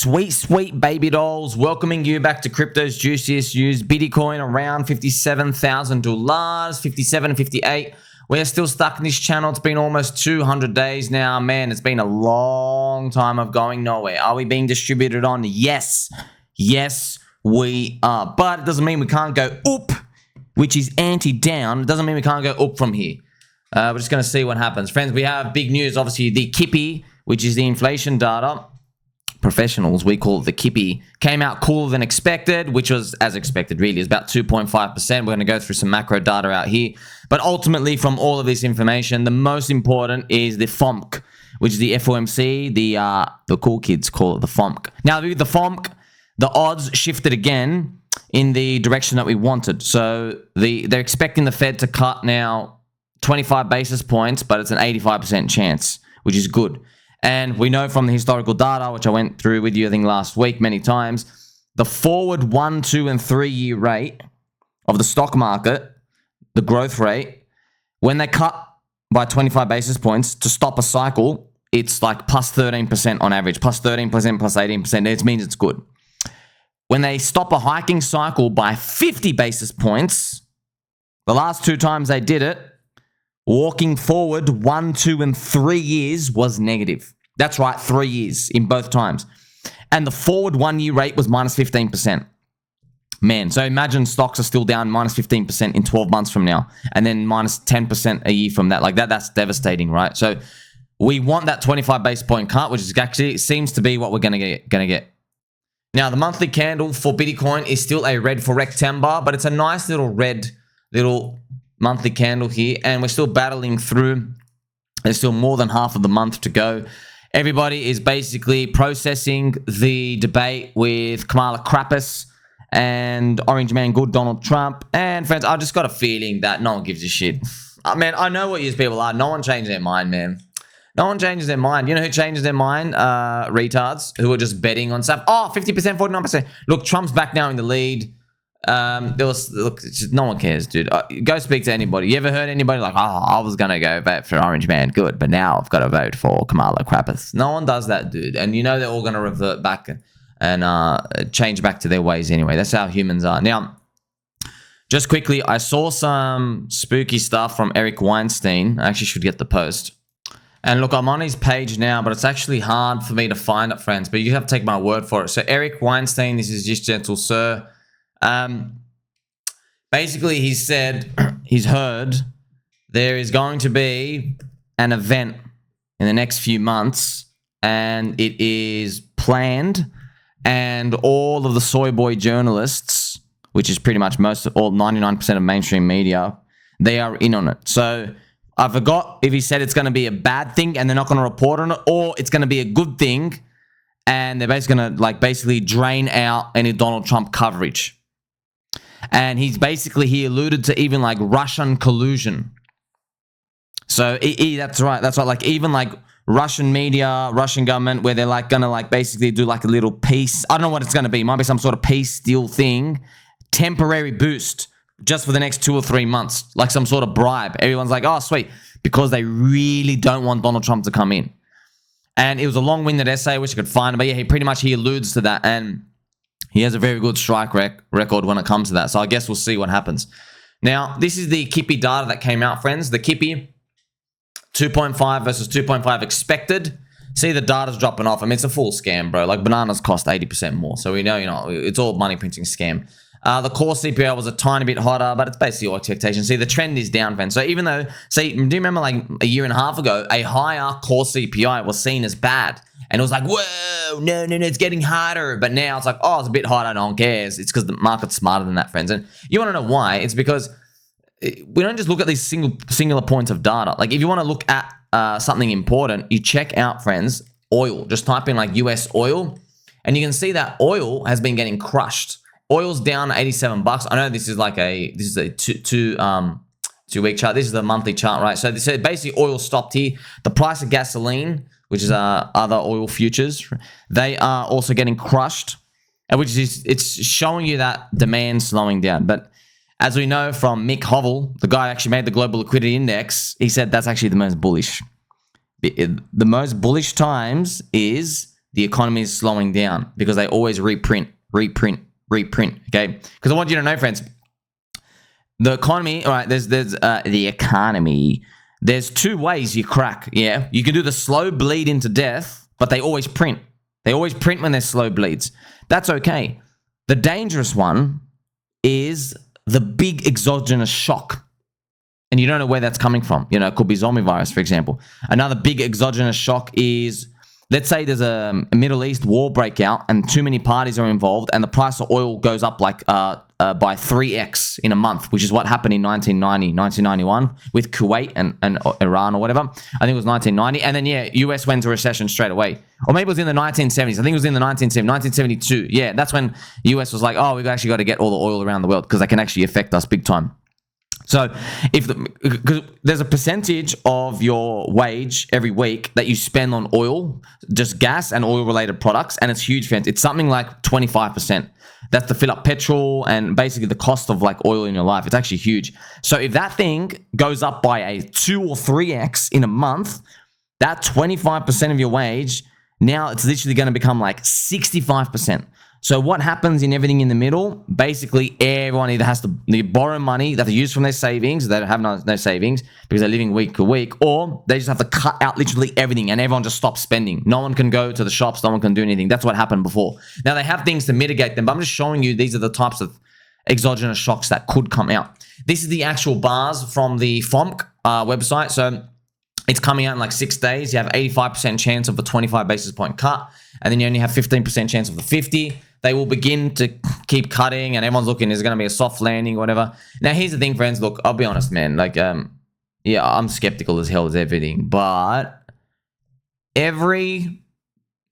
Sweet, sweet baby dolls, welcoming you back to Crypto's Juiciest News. Bitcoin around $57,000, 57, 58. We're still stuck in this channel. It's been almost 200 days now. Man, it's been a long time of going nowhere. Are we being distributed on? Yes. Yes, we are. But it doesn't mean we can't go up, which is anti-down. It doesn't mean we can't go up from here. We're just going to see what happens. Friends, we have big news. Obviously, the CPI, which is the inflation data. Professionals, we call it the CPI, came out cooler than expected, which was as expected, really. It's about 2.5%. We're going to go through some macro data out here. But ultimately, from all of this information, the most important is the FOMC, which is the FOMC. The cool kids call it the FOMC. Now, with the FOMC, the odds shifted again in the direction that we wanted. So they're expecting the Fed to cut now 25 basis points, but it's an 85% chance, which is good. And we know from the historical data, which I went through with you, I think, last week many times, the forward 1, 2, and 3 year rate of the stock market, the growth rate, when they cut by 25 basis points to stop a cycle, it's like plus 13% on average, plus 13%, plus 18%. It means it's good. When they stop a hiking cycle by 50 basis points, the last 2 times they did it, walking forward 1, 2, and 3 years was negative. That's right, 3 years in both times. And the forward 1 year rate was minus 15%. Man, so imagine stocks are still down minus 15% in 12 months from now. And then minus 10% a year from that. Like that's devastating, right? So we want that 25 basis point cut, which is actually seems to be what we're going to get. Now, the monthly candle for Bitcoin is still a red for Rectember, but it's a nice little red monthly candle here, and we're still battling through. There's still more than half of the month to go. Everybody is basically processing the debate with Kamala Krappus and Orange Man Good Donald Trump. And friends, I just got a feeling that no one gives a shit. Man, I know what you people are. No one changed their mind, man. No one changes their mind. You know who changes their mind? Retards who are just betting on stuff. Oh, 50%, 49%. Look, Trump's back now in the lead. No one cares, dude. Go speak to anybody. You ever heard anybody like, oh, I was gonna go vote for Orange Man Good, but now I've got to vote for Kamala Krappus? No one does that, dude. And you know they're all gonna revert back and change back to their ways anyway. That's how humans are. Now, just quickly, I saw some spooky stuff from Eric Weinstein. I actually should get the post. And look, I'm on his page now, but it's actually hard for me to find it, friends. But you have to take my word for it. So Eric Weinstein, this is just gentle sir. Basically, he said he's heard there is going to be an event in the next few months, and it is planned, and all of the soy boy journalists, which is pretty much 99% of mainstream media, they are in on it. So I forgot if he said it's going to be a bad thing and they're not going to report on it, or it's going to be a good thing and they're basically going to basically drain out any Donald Trump coverage. And he alluded to even like Russian collusion. So that's right. That's right. Like even like Russian media, Russian government, where they're like going to basically do like a little peace. I don't know what it's going to be. It might be some sort of peace deal thing. Temporary boost just for the next 2 or 3 months. Like some sort of bribe. Everyone's like, oh, sweet. Because they really don't want Donald Trump to come in. And it was a long-winded essay. I wish I could find it. But yeah, he alludes to that. And he has a very good strike record when it comes to that. So I guess we'll see what happens. Now, this is the CPI data that came out, friends. The CPI, 2.5 versus 2.5 expected. See, the data's dropping off. I mean, it's a full scam, bro. Like, bananas cost 80% more. So we know, it's all money printing scam. The core CPI was a tiny bit hotter, but it's basically all expectation. See, the trend is down, friends. So even though, do you remember like a year and a half ago, a higher core CPI was seen as bad? And it was like, whoa, no, it's getting harder. But now it's like, oh, it's a bit harder, no one cares. It's because the market's smarter than that, friends. And you want to know why? It's because we don't just look at these singular points of data. Like if you want to look at something important, you check out, friends, oil. Just type in like US oil, and you can see that oil has been getting crushed. Oil's down $87. I know this is a two-week chart. This is the monthly chart, right? So basically oil stopped here. The price of gasoline, which is other oil futures, they are also getting crushed, it's showing you that demand slowing down. But as we know from Mick Hovel, the guy who actually made the Global Liquidity Index, he said that's actually the most bullish. The most bullish times is the economy is slowing down because they always reprint. Okay, because I want you to know, friends, the economy. All right, there's the economy. There's two ways you crack. Yeah, you can do the slow bleed into death, but they always print. They always print when there's slow bleeds. That's okay. The dangerous one is the big exogenous shock. And you don't know where that's coming from. You know, it could be zombie virus, for example. Another big exogenous shock is, let's say there's a Middle East war breakout and too many parties are involved and the price of oil goes up like by 3x in a month, which is what happened in 1991 with Kuwait and Iran or whatever. I think it was 1990. And then, yeah, US went into recession straight away. Or maybe it was in the 1970s. I think it was in the 1972. Yeah, that's when US was like, oh, we've actually got to get all the oil around the world because they can actually affect us big time. So because there's a percentage of your wage every week that you spend on oil, just gas and oil related products. And it's huge, friends. It's something like 25%. That's to fill up petrol and basically the cost of like oil in your life. It's actually huge. So if that thing goes up by a 2 or 3x in a month, that 25% of your wage, now it's literally going to become like 65%. So what happens in everything in the middle? Basically, everyone either has to borrow money that they use from their savings, they have no savings because they're living week to week, or they just have to cut out literally everything and everyone just stops spending. No one can go to the shops, no one can do anything. That's what happened before. Now, they have things to mitigate them, but I'm just showing you these are the types of exogenous shocks that could come out. This is the actual bars from the FOMC website. So it's coming out in like 6 days. You have 85% chance of a 25 basis point cut, and then you only have 15% chance of the 50. They will begin to keep cutting and everyone's looking, is it going to be a soft landing or whatever? Now, here's the thing, friends. Look, I'll be honest, man. Like, yeah, I'm skeptical as hell as everything, but every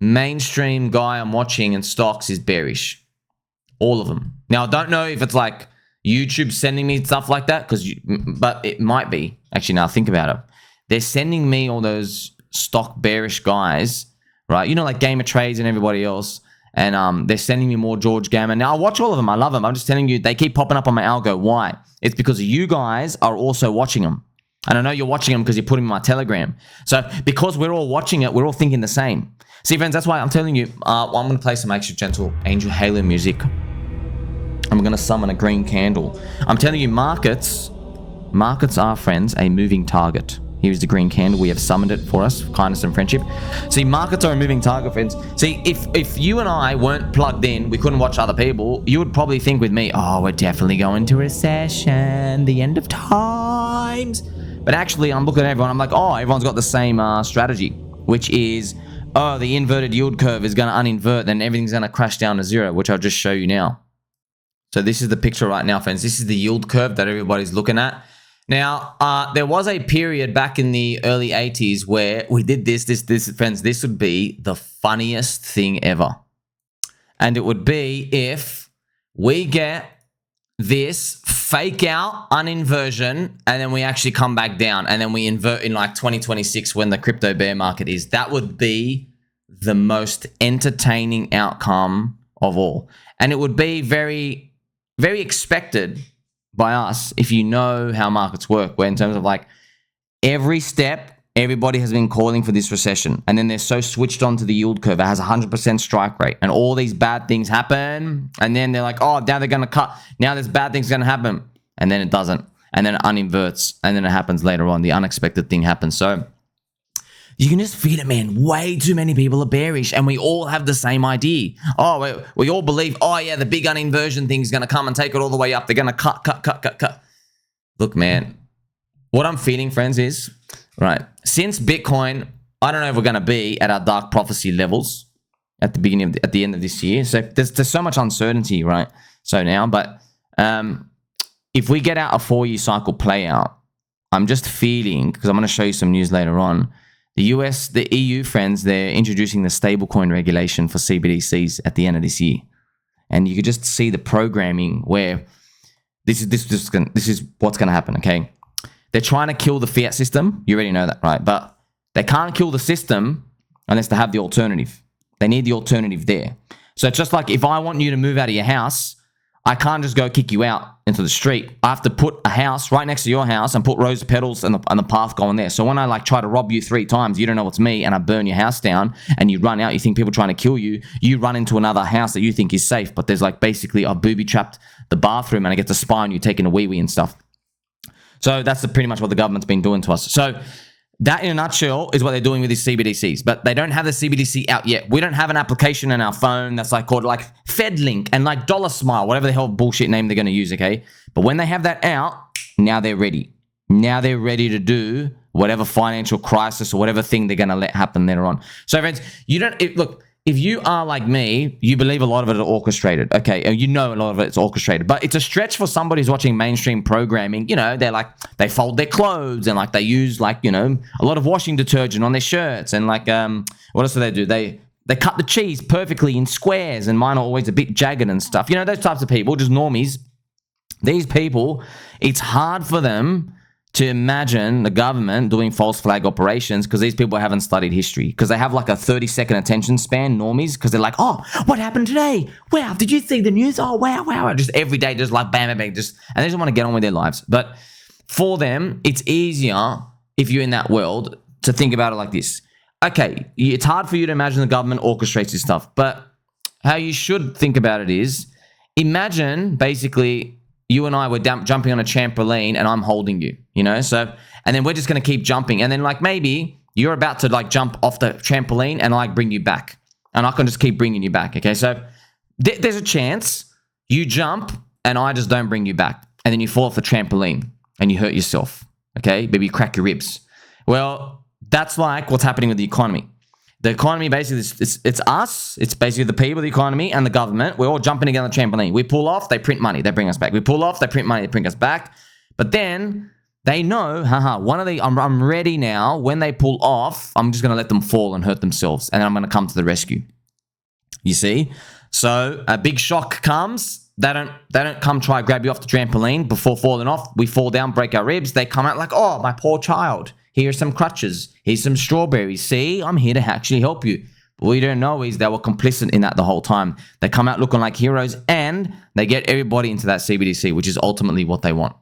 mainstream guy I'm watching in stocks is bearish. All of them. Now, I don't know if it's like YouTube sending me stuff like that, but it might be. Actually, now think about it. They're sending me all those stock bearish guys, right? You know, like Gamer Trades and everybody else. And they're sending me more George Gammon. Now, I watch all of them. I love them. I'm just telling you, they keep popping up on my algo. Why? It's because you guys are also watching them. And I know you're watching them because you put them in my Telegram. So because we're all watching it, we're all thinking the same. See, friends, that's why I'm telling you, I'm going to play some extra gentle Angel Halo music. I'm going to summon a green candle. I'm telling you, markets are, friends, a moving target. Here's the green candle. We have summoned it for us. Kindness and friendship. See, markets are a moving target, friends. See, if you and I weren't plugged in, we couldn't watch other people, you would probably think with me, oh, we're definitely going to recession, the end of times. But actually, I'm looking at everyone. I'm like, oh, everyone's got the same strategy, which is, oh, the inverted yield curve is going to uninvert, then everything's going to crash down to zero, which I'll just show you now. So this is the picture right now, friends. This is the yield curve that everybody's looking at. Now, there was a period back in the early 80s where we did this, friends. This would be the funniest thing ever. And it would be if we get this fake out uninversion and then we actually come back down and then we invert in like 2026 when the crypto bear market is. That would be the most entertaining outcome of all. And it would be very, very expected by us if you know how markets work, where in terms of like every step, everybody has been calling for this recession, and then they're so switched on to the yield curve. It has 100% strike rate, and all these bad things happen, and then they're like, oh, now they're going to cut. Now there's bad things going to happen, and then it doesn't, and then it uninverts, and then it happens later on. The unexpected thing happens. So you can just feel it, man. Way too many people are bearish, and we all have the same idea. Oh, we all believe, oh, yeah, the big uninversion thing's going to come and take it all the way up. They're going to cut. Look, man, what I'm feeling, friends, is, right, since Bitcoin, I don't know if we're going to be at our dark prophecy levels at the end of this year. So there's so much uncertainty, right? So now, but if we get out a 4-year cycle play out, I'm just feeling, because I'm going to show you some news later on, the EU, friends, they're introducing the stablecoin regulation for CBDCs at the end of this year. And you could just see the programming where this is what's going to happen, okay? They're trying to kill the fiat system. You already know that, right? But they can't kill the system unless they have the alternative. They need the alternative there. So it's just like if I want you to move out of your house, I can't just go kick you out into the street. I have to put a house right next to your house and put rose petals and the path going there. So when I like try to rob you 3 times, you don't know it's me, and I burn your house down and you run out, you think people trying to kill you, you run into another house that you think is safe, but there's like basically I've booby trapped the bathroom and I get to spy on you taking a wee-wee and stuff. So that's pretty much what the government's been doing to us. So that in a nutshell is what they're doing with these CBDCs, but they don't have the CBDC out yet. We don't have an application in our phone that's like called like FedLink and like Dollar Smile, whatever the hell bullshit name they're going to use, okay? But when they have that out, now they're ready. Now they're ready to do whatever financial crisis or whatever thing they're going to let happen later on. So friends, look, if you are like me, you believe a lot of it is orchestrated, okay? You know a lot of it's orchestrated, but it's a stretch for somebody who's watching mainstream programming. You know, they're like, they fold their clothes and like they use like, you know, a lot of washing detergent on their shirts and like, what else do they do? They cut the cheese perfectly in squares and mine are always a bit jagged and stuff. You know, those types of people, just normies. These people, it's hard for them to imagine the government doing false flag operations because these people haven't studied history, because they have like a 30-second attention span, normies, because they're like, oh, what happened today? Wow, did you see the news? Oh, wow. Just every day, just like bam, and they just want to get on with their lives. But for them, it's easier if you're in that world to think about it like this. Okay, it's hard for you to imagine the government orchestrates this stuff, but how you should think about it is, imagine basically you and I were jumping on a trampoline and I'm holding you, you know? So, and then we're just going to keep jumping. And then like maybe you're about to like jump off the trampoline and I like bring you back. And I can just keep bringing you back, okay? So there's a chance you jump and I just don't bring you back. And then you fall off the trampoline and you hurt yourself, okay? Maybe you crack your ribs. Well, that's like what's happening with the economy. The economy basically, it's us, it's basically the people, the economy, and the government. We're all jumping together on the trampoline. We pull off, they print money, they bring us back. We pull off, they print money, they bring us back. But then they know, I'm ready now. When they pull off, I'm just going to let them fall and hurt themselves, and then I'm going to come to the rescue. You see? So a big shock comes. They don't come try to grab you off the trampoline before falling off. We fall down, break our ribs. They come out like, oh, my poor child. Here's some crutches. Here's some strawberries. See, I'm here to actually help you. But what you don't know is they were complicit in that the whole time. They come out looking like heroes and they get everybody into that CBDC, which is ultimately what they want.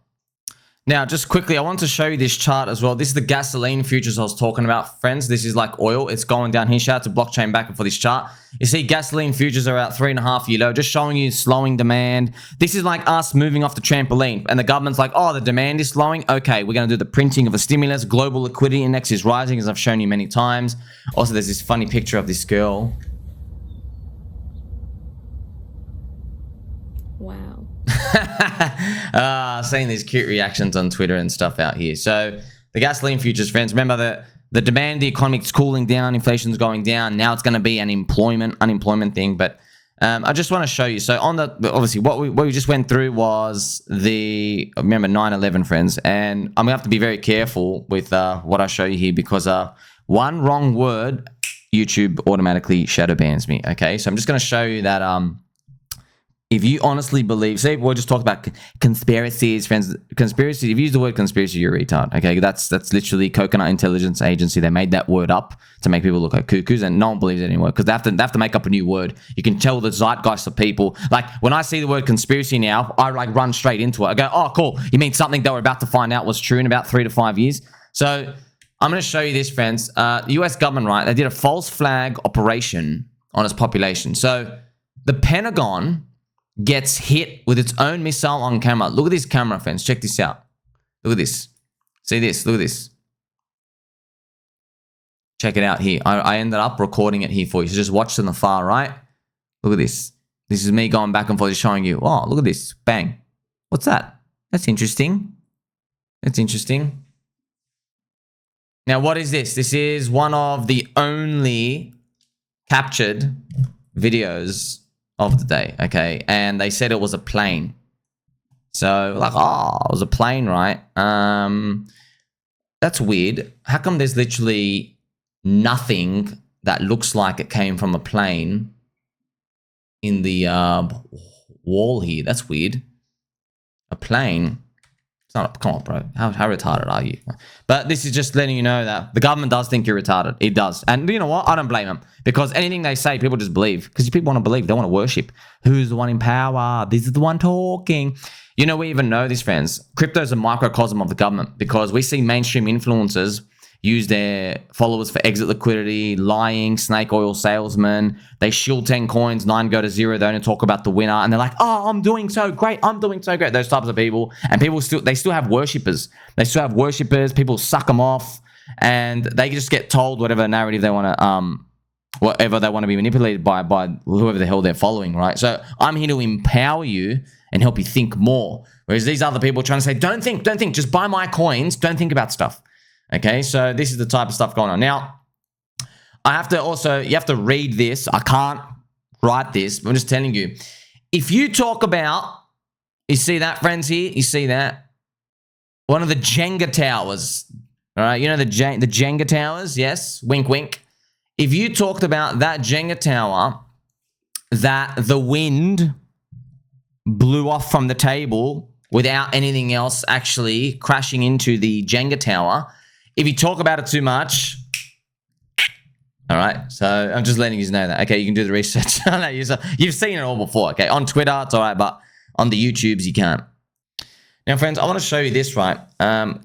Now, just quickly, I want to show you this chart as well. This is the gasoline futures I was talking about, friends. This is like oil. It's going down here. Shout out to blockchain backer for this chart. You see gasoline futures are at 3.5-year low, just showing you slowing demand. This is like us moving off the trampoline and the government's like, oh, the demand is slowing. Okay, we're going to do the printing of a stimulus. Global liquidity index is rising, as I've shown you many times. Also, there's this funny picture of this girl. Wow. Seeing these cute reactions on Twitter and stuff out here. So the gasoline futures, friends, remember that the demand, the economy is cooling down, inflation's going down. Now it's going to be an unemployment thing. But I just want to show you. So on the, obviously what we just went through was remember 9/11, friends. And I'm going to have to be very careful with what I show you here because one wrong word, YouTube automatically shadow bans me. Okay, so I'm just going to show you that if you honestly believe, say, we'll just talk about conspiracies, friends. Conspiracy, if you use the word conspiracy, you're a retard. Okay, that's literally Coconut Intelligence Agency. They made that word up to make people look like cuckoos, and no one believes it anymore because they have to make up a new word. You can tell the zeitgeist of people. Like when I see the word conspiracy now, I like run straight into it. I go, oh, cool. You mean something that we're about to find out was true in about 3 to 5 years? So I'm going to show you this, friends. The US government, right? They did a false flag operation on its population. So the Pentagon gets hit with its own missile on camera. Look at this camera, friends. Check this out. Look at this. See this? Look at this. Check it out here. I ended up recording it here for you. So just watch to the far right. Look at this. This is me going back and forth showing you. Oh, look at this. Bang. What's that? That's interesting. That's interesting. Now, what is this? This is one of the only captured videos of the day, okay? And they said it was a plane. So, like, oh, it was a plane, right? That's weird. How come there's literally nothing that looks like it came from a plane in the wall here? That's weird. A plane. It's not, come on, bro. How retarded are you? But this is just letting you know that the government does think you're retarded. It does. And you know what? I don't blame them. Because anything they say, people just believe. Because people want to believe. They want to worship. Who's the one in power? This is the one talking. You know, we even know this, friends. Crypto is a microcosm of the government. Because we see mainstream influencers use their followers for exit liquidity, lying, snake oil salesmen. They shield 10 coins, 9 go to 0. They only talk about the winner. And they're like, oh, I'm doing so great. I'm doing so great. Those types of people. And people they still have worshippers. They still have worshippers. People suck them off. And they just get told whatever narrative they want to, whatever they want to be manipulated by whoever the hell they're following, right? So I'm here to empower you and help you think more. Whereas these other people are trying to say, don't think, just buy my coins. Don't think about stuff. Okay, so this is the type of stuff going on. Now, you have to read this. I can't write this, but I'm just telling you. If you talk about, you see that, friends, here? You see that? One of the Jenga Towers. All right, you know the Jenga Towers? Yes, wink, wink. If you talked about that Jenga Tower, that the wind blew off from the table without anything else actually crashing into the Jenga Tower, if you talk about it too much, all right, so I'm just letting you know that. Okay, you can do the research. You've seen it all before, okay? On Twitter, it's all right, but on the YouTubes, you can't. Now, friends, I want to show you this, right?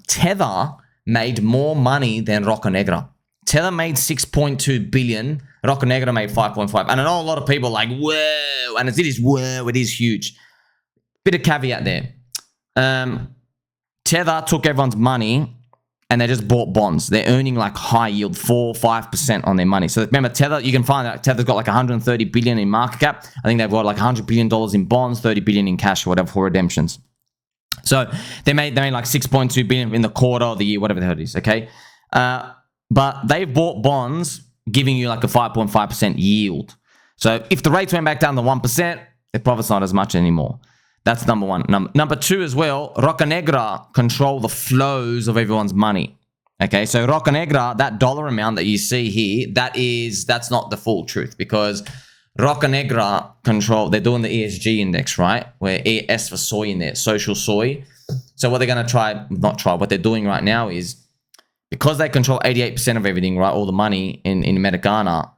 Tether made more money than Rocca Negra. Tether made 6.2 billion. Rocca Negra made 5.5. And I know a lot of people are like, whoa, and it is whoa, it is huge. Bit of caveat there. Tether took everyone's money and they just bought bonds. They're earning like high yield, 4-5% on their money. So remember, Tether, you can find that Tether's got like 130 billion in market cap. I think they've got like $100 billion in bonds, 30 billion in cash or whatever for redemptions. So they made like 6.2 billion in the quarter of the year, whatever the hell it is, okay? But they've bought bonds giving you like a 5.5% yield. So if the rates went back down to 1%, their profit's not as much anymore. That's number one. Number two as well, Rocca Negra control the flows of everyone's money. Okay, so Rocca Negra, that dollar amount that you see here, that's not the full truth because Rocca Negra control, they're doing the ESG Index, right? Where S for soy in there, social soy. So what they're going to what they're doing right now is, because they control 88% of everything, right? All the money in Americana,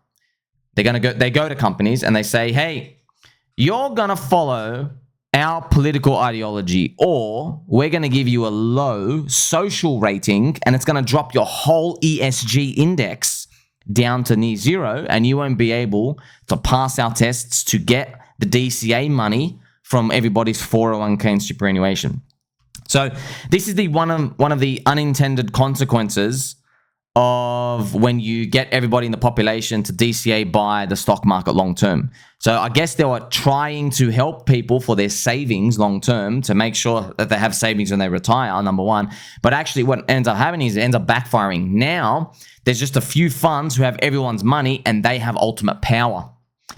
they go to companies and they say, hey, you're going to follow our political ideology, or we're going to give you a low social rating and it's going to drop your whole ESG index down to near zero, and you won't be able to pass our tests to get the DCA money from everybody's 401k and superannuation. So this is the one of the unintended consequences of when you get everybody in the population to DCA buy the stock market long term. So I guess they were trying to help people for their savings long term to make sure that they have savings when they retire, number one. But actually what ends up happening is it ends up backfiring. Now there's just a few funds who have everyone's money and they have ultimate power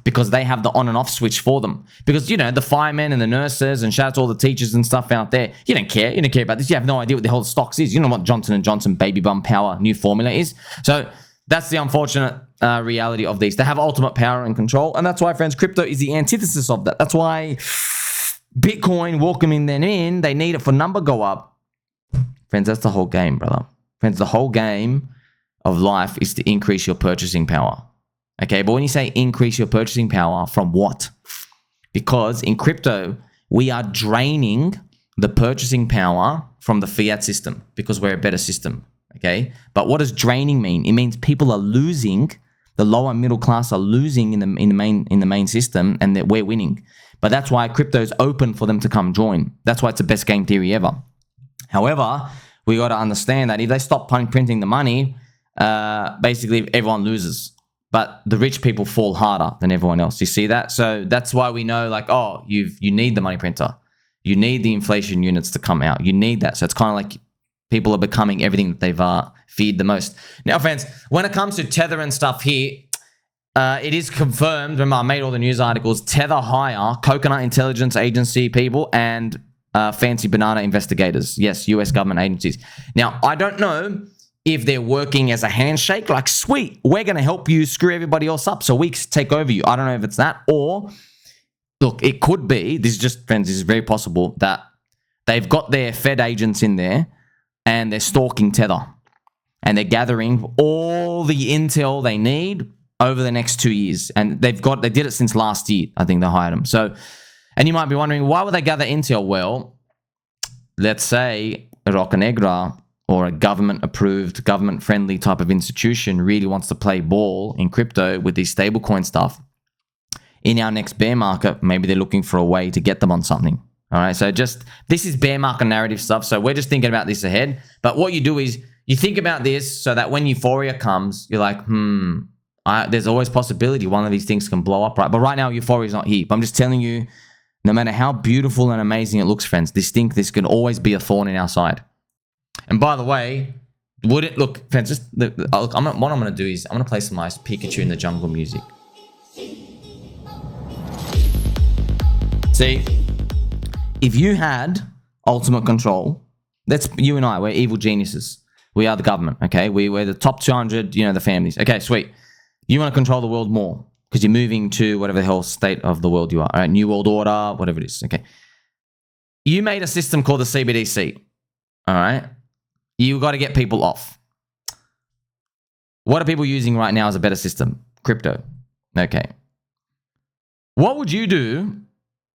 because they have the on and off switch for them. Because, you know, the firemen and the nurses, and shout out to all the teachers and stuff out there, you don't care. You don't care about this. You have no idea what the hell the stocks is. You know what Johnson & Johnson Baby Bum Power new formula is. So that's the unfortunate reality of these. They have ultimate power and control. And that's why, friends, crypto is the antithesis of that. That's why Bitcoin, welcoming them in, they need it for number go up. Friends, that's the whole game, brother. Friends, the whole game of life is to increase your purchasing power. Okay, but when you say increase your purchasing power, from what? Because in crypto, we are draining the purchasing power from the fiat system because we're a better system. Okay, but what does draining mean? It means people are losing. The lower middle class are losing in the main system, and that we're winning. But that's why crypto is open for them to come join. That's why it's the best game theory ever. However, we got to understand that if they stop printing the money, basically everyone loses. But the rich people fall harder than everyone else. You see that? So that's why we know, like, oh, you need the money printer. You need the inflation units to come out. You need that. So it's kind of like people are becoming everything that they've feared the most. Now, friends, when it comes to Tether and stuff here, it is confirmed. Remember, I made all the news articles. Tether hire Coconut Intelligence Agency people and Fancy Banana investigators. Yes, US government agencies. Now, I don't know if they're working as a handshake, like, sweet, we're going to help you screw everybody else up so we take over you. I don't know if it's that, or, look, it could be, this is just, friends, this is very possible, that They've got their Fed agents in there and they're stalking Tether. And they're gathering all the intel they need over the next 2 years. And they did it since last year. I think they hired them. So, and you might be wondering, why would they gather intel? Well, let's say Roca Negra or a government-approved, government-friendly type of institution really wants to play ball in crypto with these stablecoin stuff. In our next bear market, maybe they're looking for a way to get them on something. All right, so this is bear market narrative stuff. So we're just thinking about this ahead. But what you do is you think about this so that when euphoria comes, you're like, there's always possibility one of these things can blow up, right? But right now, euphoria is not here. But I'm just telling you, no matter how beautiful and amazing it looks, friends, this can always be a thorn in our side. And by the way, look, friends, what I'm going to do is I'm going to play some nice Pikachu in the jungle music. See, if you had ultimate control, that's you and I, we're evil geniuses. We are the government, okay? We're the top 200, the families. Okay, sweet. You want to control the world more because you're moving to whatever the hell state of the world you are. All right, New World Order, whatever it is, okay? You made a system called the CBDC, all right? You got to get people off. What are people using right now as a better system? Crypto. Okay. What would you do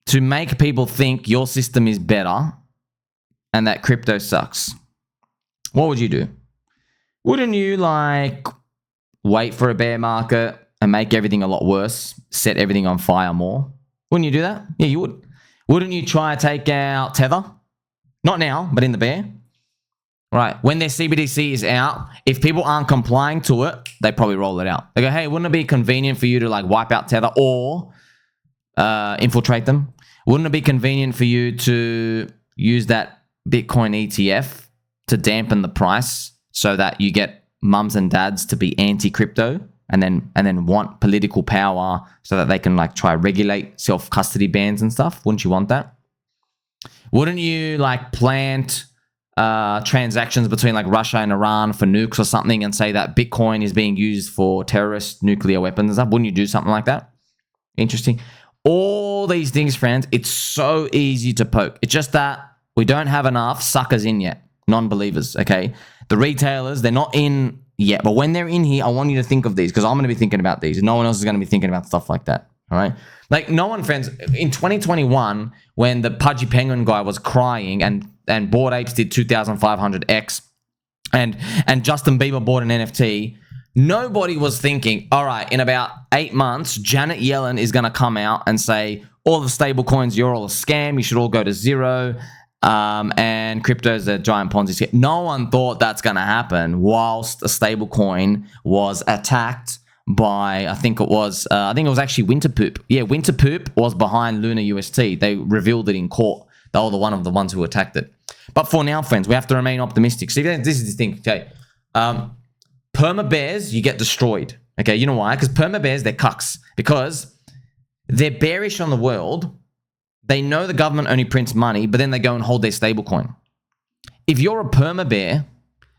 to make people think your system is better and that crypto sucks? What would you do? Wouldn't you wait for a bear market and make everything a lot worse, set everything on fire more? Wouldn't you do that? Yeah, you would. Wouldn't you try to take out Tether? Not now, but in the bear. Right, when their CBDC is out, if people aren't complying to it, they probably roll it out. They go, hey, wouldn't it be convenient for you to wipe out Tether or infiltrate them? Wouldn't it be convenient for you to use that Bitcoin ETF to dampen the price so that you get mums and dads to be anti-crypto and then want political power so that they can try regulate self-custody bans and stuff? Wouldn't you want that? Wouldn't you plant transactions between Russia and Iran for nukes or something and say that Bitcoin is being used for terrorist nuclear weapons and stuff? Wouldn't you do something like that? Interesting. All these things, friends, it's so easy to poke. It's just that we don't have enough suckers in yet. Non-believers, okay? The retailers, they're not in yet. But when they're in here, I want you to think of these because I'm going to be thinking about these. No one else is going to be thinking about stuff like that, all right? No one, friends, in 2021, when the Pudgy Penguin guy was crying and Bored Apes did 2,500x and Justin Bieber bought an NFT, nobody was thinking, all right, in about 8 months, Janet Yellen is going to come out and say, all the stable coins, you're all a scam. You should all go to zero. And crypto is a giant Ponzi scheme. No one thought that's going to happen whilst a stable coin was attacked by, I think it was actually Winter Poop. Yeah, Winter Poop was behind Luna UST. They revealed it in court. They were one of the ones who attacked it. But for now, friends, we have to remain optimistic. See, this is the thing, okay? Perma bears, you get destroyed. Okay, you know why? Because perma bears, they're cucks. Because they're bearish on the world. They know the government only prints money, but then they go and hold their stable coin. If you're a perma bear,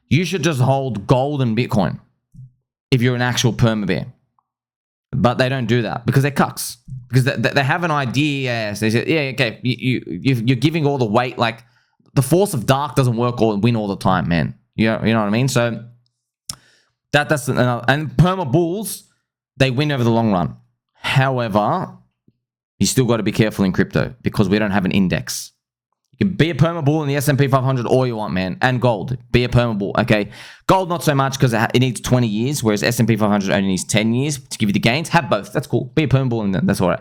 you should just hold gold and Bitcoin. If you're an actual perma bear. But they don't do that because they're cucks. Because they have an idea. Yes, they say, yeah, okay, you're giving all the weight. The force of dark doesn't win all the time, man. You know what I mean? So that's another. And perma bulls, they win over the long run. However, you still got to be careful in crypto because we don't have an index. You can be a perma bull in the S&P 500 all you want, man. And gold. Be a perma bull, okay? Gold, not so much because it needs 20 years, whereas S&P 500 only needs 10 years to give you the gains. Have both. That's cool. Be a perma bull in that. That's all right.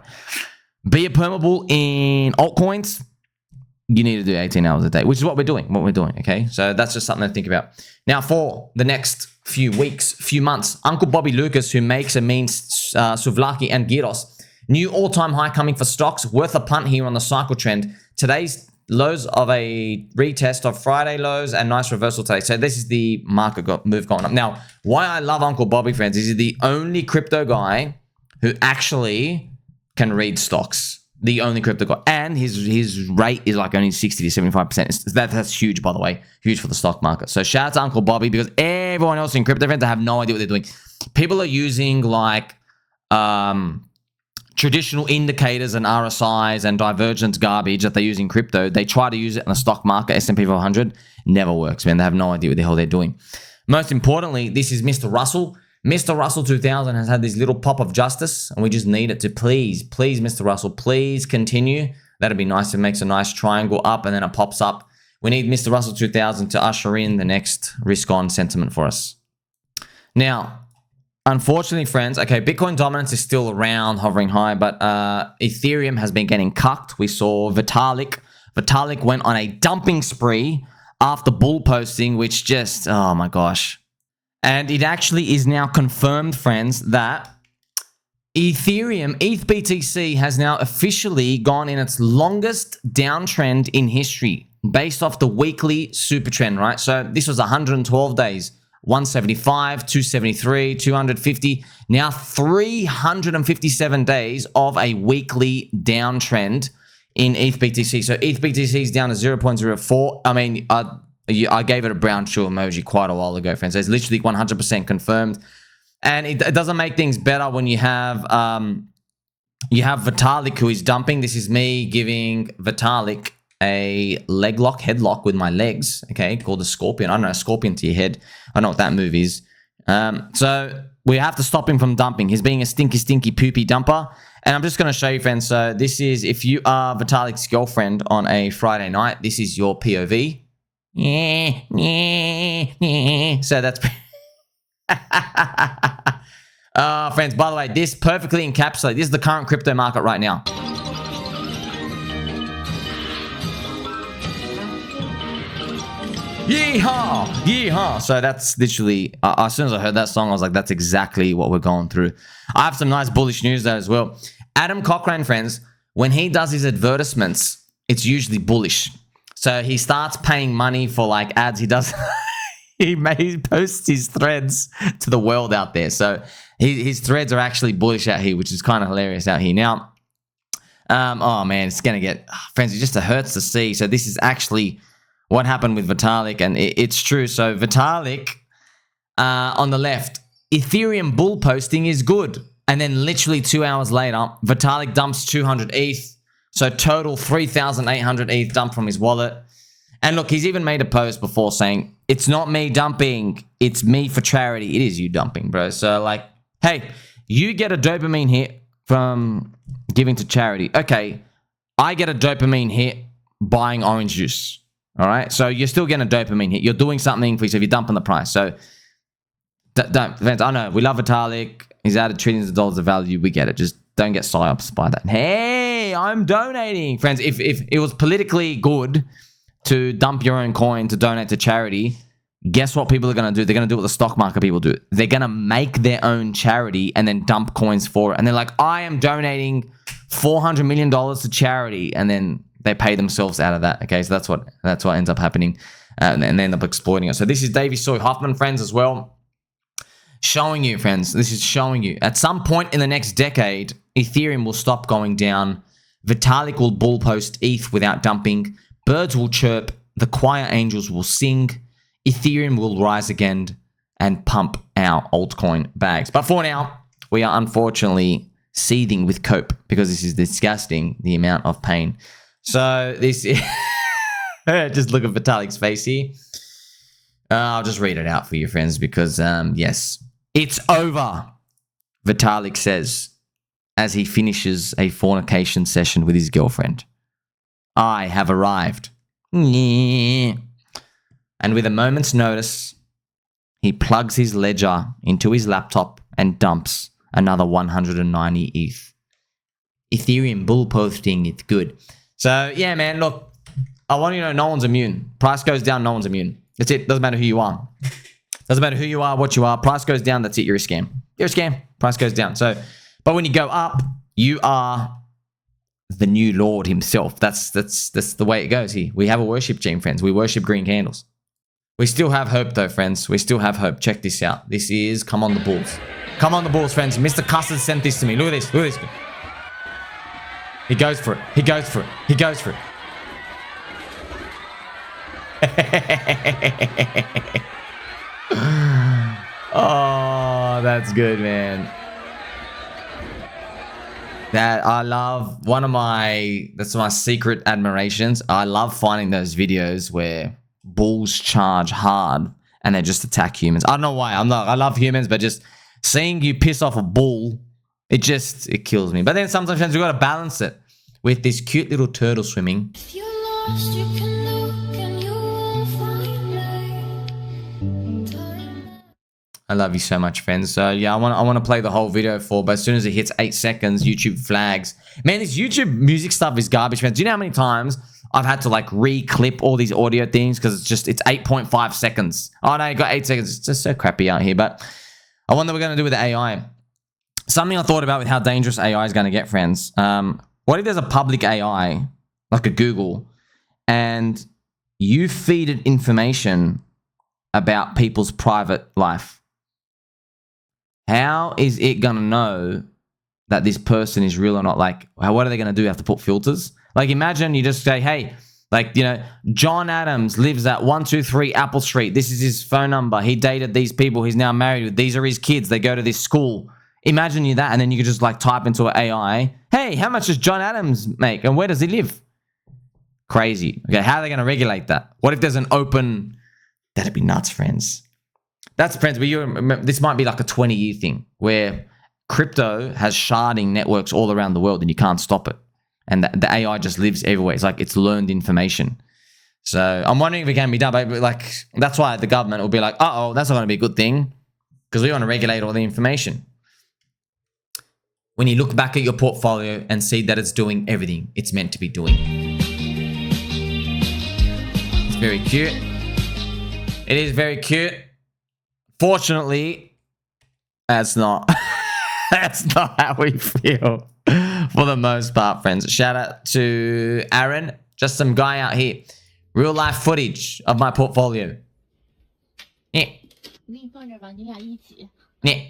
Be a perma bull in altcoins. You need to do 18 hours a day, which is what we're doing, okay? So that's just something to think about. Now, for the next few weeks, few months, Uncle Bobby Lucas, who makes and means Souvlaki and Gyros, new all-time high coming for stocks, worth a punt here on the cycle trend. Today's lows of a retest of Friday lows and nice reversal today. So this is the market move going up. Now, why I love Uncle Bobby, friends, is he's the only crypto guy who actually can read stocks. The only crypto guy. And his rate is only 60 to 75%. That's huge, by the way. Huge for the stock market. So shout out to Uncle Bobby because everyone else in crypto, friends, they have no idea what they're doing. People are using traditional indicators and RSIs and divergence garbage that they use in crypto, they try to use it in the stock market, S&P 500, never works, man. They have no idea what the hell they're doing. Most importantly, this is Mr. Russell. Mr. Russell 2000 has had this little pop of justice, and we just need it to please, Mr. Russell, please continue. That'd be nice. It makes a nice triangle up, and then it pops up. We need Mr. Russell 2000 to usher in the next risk-on sentiment for us. Now, unfortunately, friends, okay, Bitcoin dominance is still around, hovering high, but Ethereum has been getting cucked. We saw Vitalik. Vitalik went on a dumping spree after bull posting, which just, oh my gosh. And it actually is now confirmed, friends, that Ethereum, ETH BTC, has now officially gone in its longest downtrend in history based off the weekly super trend, right? So this was 112 days, 175, 273, 250, now 357 days of a weekly downtrend in ETH BTC. So ETH BTC is down to 0.04. I mean, I gave it a brown shoe emoji quite a while ago, friends. So it's literally 100% confirmed. And it doesn't make things better when you have Vitalik, who is dumping. This is me giving Vitalik a leg lock, headlock with my legs, okay, called a scorpion. I don't know, a scorpion to your head. I don't know what that move is. So we have to stop him from dumping. He's being a stinky, stinky, poopy dumper. And I'm just going to show you, friends. So this is, if you are Vitalik's girlfriend on a Friday night, this is your POV. So that's... friends, by the way, this perfectly encapsulates. This is the current crypto market right now. Yeehaw! Yeehaw! So that's literally, as soon as I heard that song, I was like, that's exactly what we're going through. I have some nice bullish news though as well. Adam Cochrane, friends, when he does his advertisements, it's usually bullish. So he starts paying money for like ads. He does... he posts his threads to the world out there. So his threads are actually bullish out here, which is kind of hilarious out here. Now, oh man, it's going to get... friends, it just hurts to see. So this is actually what happened with Vitalik, and it's true. So Vitalik, on the left, Ethereum bull posting is good. And then literally 2 hours later, Vitalik dumps 200 ETH. So total 3,800 ETH dumped from his wallet. And look, he's even made a post before saying, it's not me dumping, it's me for charity. It is you dumping, bro. So like, hey, you get a dopamine hit from giving to charity. Okay, I get a dopamine hit buying orange juice. All right, so you're still getting a dopamine hit. You're doing something for yourself. You're dumping the price. So don't, friends, I know, we love Vitalik. He's added trillions of dollars of value. We get it. Just don't get psyops by that. Hey, I'm donating. Friends, if it was politically good to dump your own coin to donate to charity, guess what people are going to do? They're going to do what the stock market people do. They're going to make their own charity and then dump coins for it. And they're like, I am donating $400 million to charity. And then they pay themselves out of that. Okay, so that's what ends up happening. And they end up exploiting it. So this is Davey Soy Hoffman, friends, as well. Showing you, friends, this is showing you. At some point in the next decade, Ethereum will stop going down. Vitalik will bull post ETH without dumping. Birds will chirp. The choir angels will sing. Ethereum will rise again and pump our altcoin bags. But for now, we are unfortunately seething with cope because this is disgusting, the amount of pain. So this is... just look at Vitalik's face here. I'll just read it out for you, friends, because, yes, it's over, Vitalik says, as he finishes a fornication session with his girlfriend. I have arrived. And with a moment's notice, he plugs his ledger into his laptop and dumps another 190 ETH. Ethereum bull posting, it's good. So, yeah, man, look, I want you to know no one's immune. Price goes down, no one's immune. That's it. Doesn't matter who you are. Doesn't matter who you are, what you are. Price goes down, that's it. You're a scam. You're a scam. Price goes down. So, but when you go up, you are the new Lord himself. That's the way it goes here. We have a worship team, friends. We worship green candles. We still have hope, though, friends. We still have hope. Check this out. This is Come On the Bulls. Come on the Bulls, friends. Mr. Custard sent this to me. Look at this. Look at this. He goes for it. He goes for it. He goes for it. Oh, that's good, man. That I love. That's my secret admirations. I love finding those videos where bulls charge hard and they just attack humans. I don't know why. I love humans, but just seeing you piss off a bull, it kills me. But then sometimes you got to balance it with this cute little turtle swimming. If you're lost, you can look and you will find me. I love you so much, friends. So yeah, I want to play the whole video but as soon as it hits 8 seconds, YouTube flags. Man, this YouTube music stuff is garbage, friends. Do you know how many times I've had to like re-clip all these audio things because it's 8.5 seconds. Oh no, you got 8 seconds. It's just so crappy out here. But I wonder what we're going to do with the AI. Something I thought about with how dangerous AI is going to get, friends. What if there's a public AI, like a Google, and you feed it information about people's private life? How is it going to know that this person is real or not? Like, what are they going to do? Have to put filters? Like, imagine you just say, hey, like, you know, John Adams lives at 123 Apple Street. This is his phone number. He dated these people. He's now married with. These are his kids. They go to this school. Imagine you that, and then you could just like type into an AI, hey, how much does John Adams make? And where does he live? Crazy. Okay, how are they going to regulate that? What if there's an open... That'd be nuts, friends. That's, friends, but this might be like a 20-year thing where crypto has sharding networks all around the world and you can't stop it. And the AI just lives everywhere. It's like it's learned information. So I'm wondering if it can be done. But like, that's why the government will be like, uh-oh, that's not going to be a good thing because we want to regulate all the information. When you look back at your portfolio and see that it's doing everything it's meant to be doing. It's very cute. It is very cute. Fortunately, that's not how we feel for the most part, friends. Shout out to Aaron, just some guy out here. Real life footage of my portfolio. Yeah. Yeah.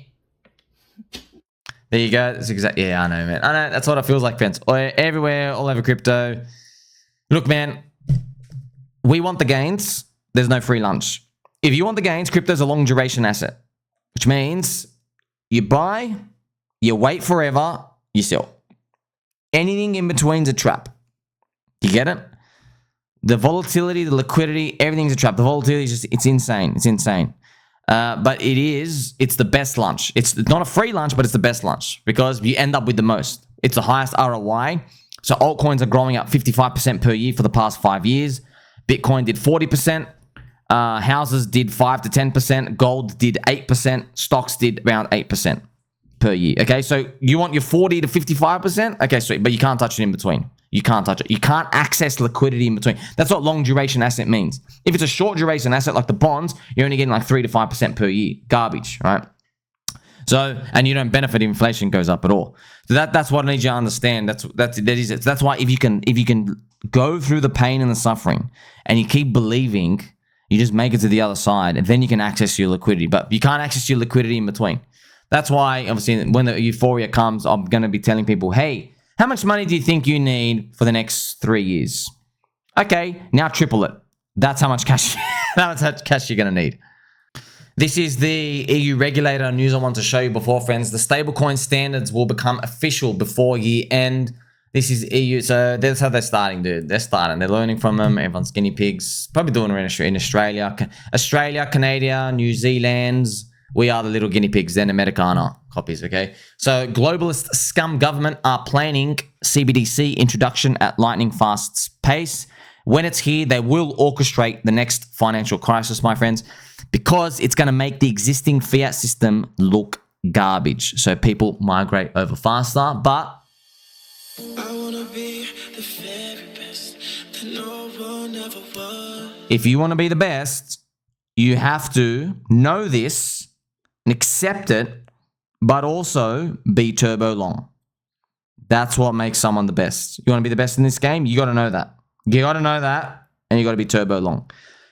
There you go. That's exactly. Yeah, I know, man. I know. That's what it feels like, friends. Everywhere, all over crypto. Look, man. We want the gains. There's no free lunch. If you want the gains, crypto's a long duration asset, which means you buy, you wait forever, you sell. Anything in between's a trap. You get it? The volatility, the liquidity, everything's a trap. The volatility is it's insane. It's insane. But it's the best lunch. It's not a free lunch, but it's the best lunch because you end up with the most. It's the highest ROI. So altcoins are growing up 55% per year for the past 5 years. Bitcoin did 40%. Houses did 5 to 10%. Gold did 8%. Stocks did around 8% per year. Okay, so you want your 40 to 55%? Okay, sweet, but you can't touch it in between. You can't touch it. You can't access liquidity in between. That's what long duration asset means. If it's a short duration asset like the bonds, you're only getting like 3 to 5% per year. Garbage, right? So, and you don't benefit if inflation goes up at all. So that's what I need you to understand. That's why if you can go through the pain and the suffering and you keep believing, you just make it to the other side and then you can access your liquidity. But you can't access your liquidity in between. That's why, obviously, when the euphoria comes, I'm going to be telling people, hey, how much money do you think you need for the next 3 years? Okay, now triple it. That's how much cash, you're going to need. This is the EU regulator news I want to show you before, friends. The stablecoin standards will become official before year end. This is EU, so that's how they're starting, dude. They're starting. They're learning from them. Everyone's guinea pigs. Probably doing it in Australia. Australia, Canada, New Zealand. We are the little guinea pigs. Then Americana copies, okay? So globalist scum government are planning CBDC introduction at lightning fast pace. When it's here, they will orchestrate the next financial crisis, my friends, because it's going to make the existing fiat system look garbage. So people migrate over faster, but I wanna be the very best that no one ever was. If you want to be the best, you have to know this and accept it, but also be turbo long. That's what makes someone the best. You want to be the best in this game? You got to know that. You got to know that, and you got to be turbo long.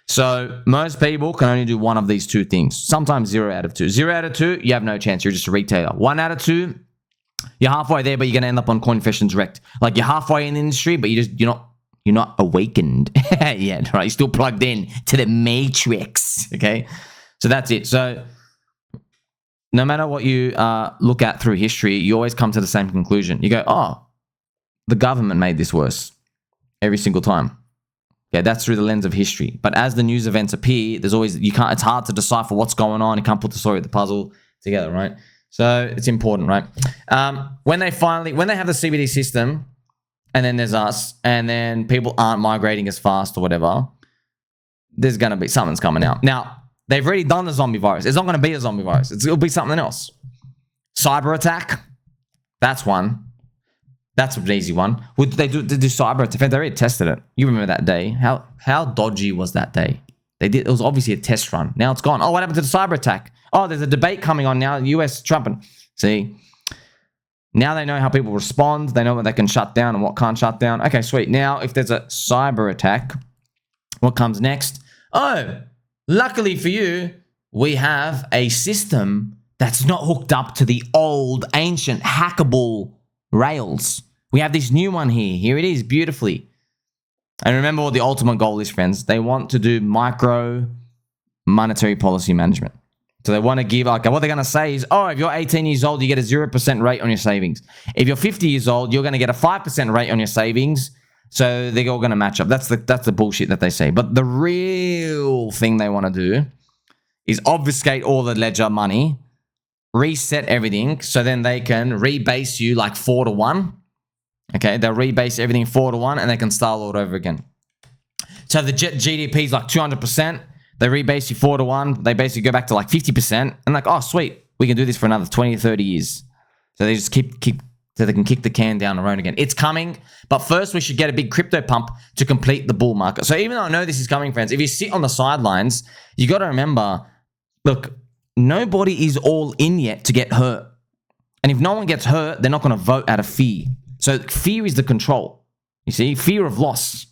So most people can only do one of these two things. Sometimes 0 out of 2. 0 out of 2, you have no chance. You're just a retailer. 1 out of 2, you're halfway there, but you're going to end up on Coinfessions Wrecked. Like you're halfway in the industry, but you're not awakened yet, right? You're still plugged in to the matrix, okay? So that's it. So no matter what you look at through history, you always come to the same conclusion. You go, oh, the government made this worse every single time. Yeah, that's through the lens of history. But as the news events appear, there's always, it's hard to decipher what's going on. You can't put the story of the puzzle together, right? So it's important, right? When they have the CBD system, and then there's us, and then people aren't migrating as fast or whatever, there's going to be something's coming out. Now, they've already done the zombie virus. It's not going to be a zombie virus. It'll be something else. Cyber attack. That's one. That's an easy one. Would they do cyber attack? They already tested it. You remember that day. How dodgy was that day? It was obviously a test run. Now it's gone. Oh, what happened to the cyber attack? Oh, there's a debate coming on now. US Trump and see. Now they know how people respond. They know what they can shut down and what can't shut down. Okay, sweet. Now, if there's a cyber attack, what comes next? Oh, luckily for you, we have a system that's not hooked up to the old, ancient, hackable rails. We have this new one here. Here it is, beautifully. And remember what the ultimate goal is, friends. They want to do micro monetary policy management. So they want to give, like, what they're going to say is, oh, if you're 18 years old, you get a 0% rate on your savings. If you're 50 years old, you're going to get a 5% rate on your savings. So they're all going to match up. That's the bullshit that they say. But the real thing they want to do is obfuscate all the ledger money, reset everything, so then they can rebase you like 4-to-1. Okay, they'll rebase everything 4-to-1, and they can start all over again. So the GDP is like 200%. They rebase you 4-to-1. They basically go back to like 50%. And like, oh, sweet. We can do this for another 20 or 30 years. So they just keep so they can kick the can down the road again. It's coming. But first, we should get a big crypto pump to complete the bull market. So even though I know this is coming, friends, if you sit on the sidelines, you got to remember, look, nobody is all in yet to get hurt. And if no one gets hurt, they're not going to vote out of fear. So fear is the control. You see? Fear of loss.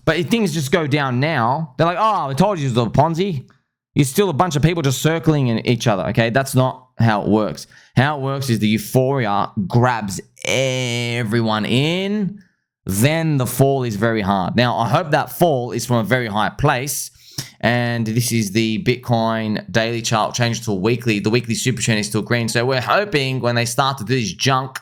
But if things just go down now, they're like, oh, I told you it was a Ponzi. You're still a bunch of people just circling in each other, okay? That's not how it works. How it works is the euphoria grabs everyone in, then the fall is very hard. Now, I hope that fall is from a very high place, and this is the Bitcoin daily chart changed to a weekly. The weekly super trend is still green, so we're hoping when they start to do this junk,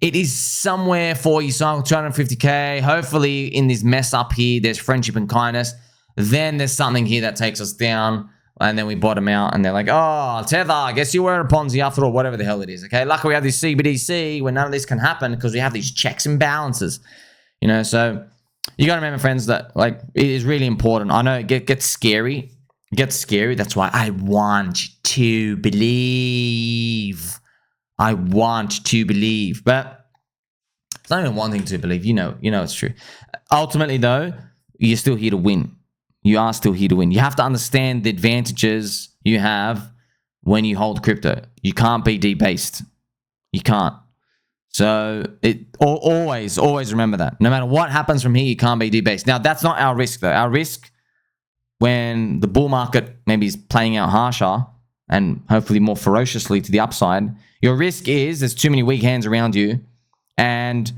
it is somewhere for you, so 250K. Hopefully in this mess up here, there's friendship and kindness. Then there's something here that takes us down, and then we bottom out, and they're like, oh, Tether, I guess you were a Ponzi after all, whatever the hell it is, okay? Luckily we have this CBDC where none of this can happen because we have these checks and balances, you know? So you got to remember, friends, that like it is really important. I know it gets scary. It gets scary. That's why I want to believe. I want to believe, but it's not even wanting to believe. You know it's true. Ultimately, though, you're still here to win. You are still here to win. You have to understand the advantages you have when you hold crypto. You can't be debased. You can't. So always remember that. No matter what happens from here, you can't be debased. Now, that's not our risk, though. Our risk, when the bull market maybe is playing out harsher and hopefully more ferociously to the upside, your risk is there's too many weak hands around you, and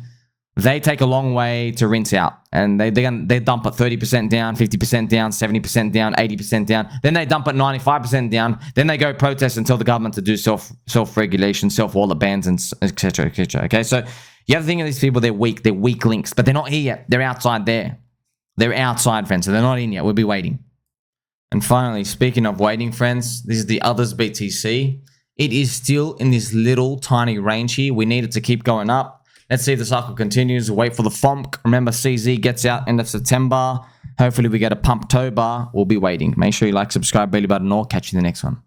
they take a long way to rinse out. And they dump at 30% down, 50% down, 70% down, 80% down. Then they dump at 95% down. Then they go protest and tell the government to do self-regulation, self-wallet bans, and et cetera, et cetera. Okay, so you have to think of these people, they're weak links, but they're not here yet. They're outside there. They're outside, friends, so they're not in yet. We'll be waiting. And finally, speaking of waiting, friends, this is the others BTC. It is still in this little tiny range here. We need it to keep going up. Let's see if the cycle continues. Wait for the FOMC. Remember, CZ gets out end of September. Hopefully we get a Pumptober. We'll be waiting. Make sure you like, subscribe, belly button, or catch you in the next one.